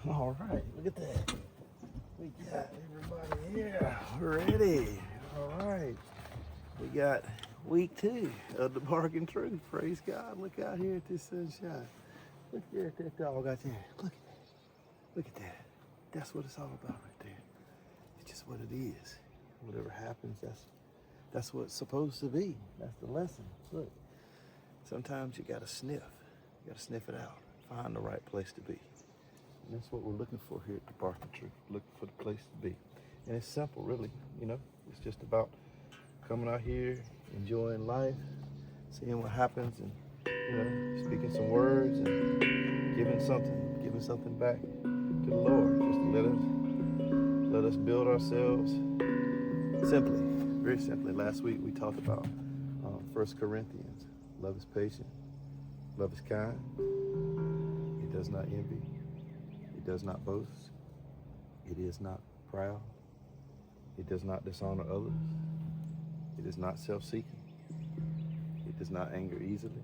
All right, look at that. We got everybody here ready. All right. We got week 2 of the Bargain Truth. Praise God. Look out here at this sunshine. Look there at that dog out there. Look at that. Look at that. That's what it's all about right there. It's just what it is. Whatever happens, that's what it's supposed to be. That's the lesson. Look, sometimes you gotta sniff. You gotta sniff it out. Find the right place to be. And that's what we're looking for here at the Bargain Truth. Looking for the place to be. And it's simple, really. You know, it's just about coming out here, enjoying life, seeing what happens, and speaking some words and giving something back to the Lord, just to let us build ourselves simply, very simply. Last week we talked about 1 Corinthians. Love is patient, love is kind, it does not envy, it does not boast, it is not proud, it does not dishonor others, it is not self-seeking, it does not anger easily,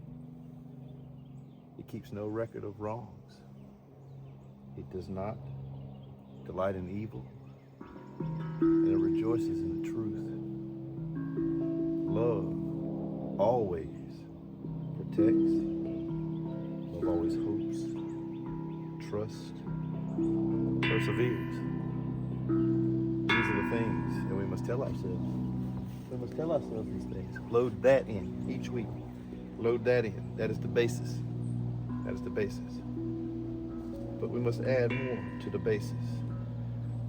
it keeps no record of wrongs, it does not delight in evil, and it rejoices in the truth. Love always protects, love always hopes, trusts, perseveres. These are the things that we must tell ourselves. We must tell ourselves these things. Load that in each week. Load that in. That is the basis. That is the basis. But we must add more to the basis.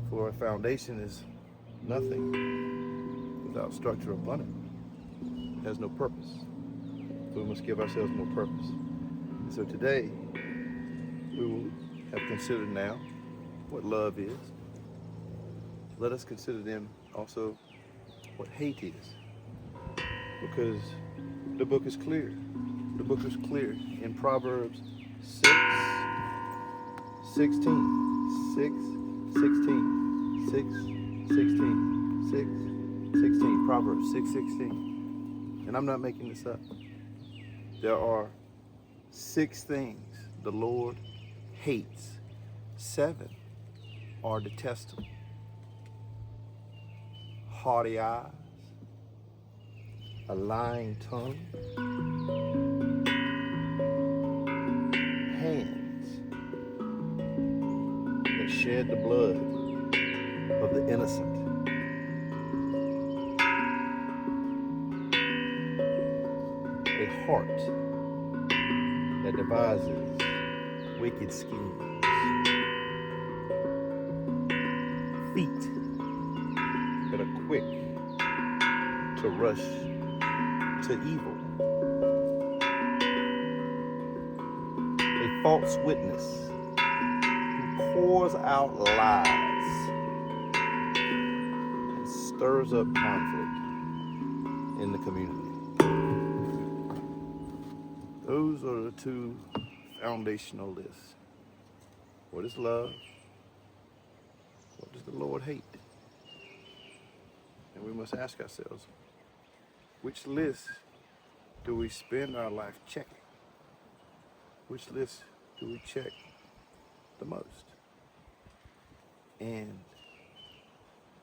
For a foundation is nothing without structure upon it. It has no purpose. So we must give ourselves more purpose. And so today, we will have considered now what love is. Let us consider then also what hate is. Because the book is clear. The book is clear in Proverbs 6, 16, 6, 16, 6, 16, 6, 16. Proverbs 6, 16. And I'm not making this up. There are 6 things the Lord hates. 7 are detestable. Haughty eyes, a lying tongue, hands that shed the blood of the innocent, a heart that devises wicked schemes, feet that are quick to rush to evil, a false witness who pours out lies and stirs up conflict in the community. Those are the 2 foundational lists. What is love? What does the Lord hate? And we must ask ourselves, which list do we spend our life checking? Which list do we check the most? And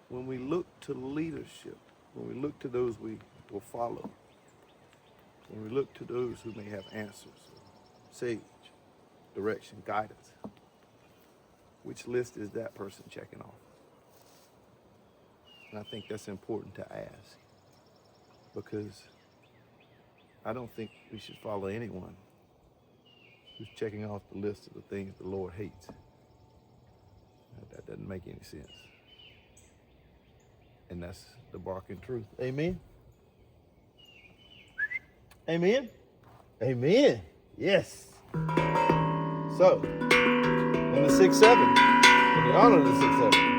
when we look to leadership, when we look to those we will follow, when we look to those who may have answers, sage, direction, guidance, which list is that person checking off? And I think that's important to ask, because I don't think we should follow anyone who's checking off the list of the things the Lord hates. That doesn't make any sense. And that's the Bargain Truth. Amen? Amen? Amen. Yes. So, in the 6-7, in the honor of the 6-7,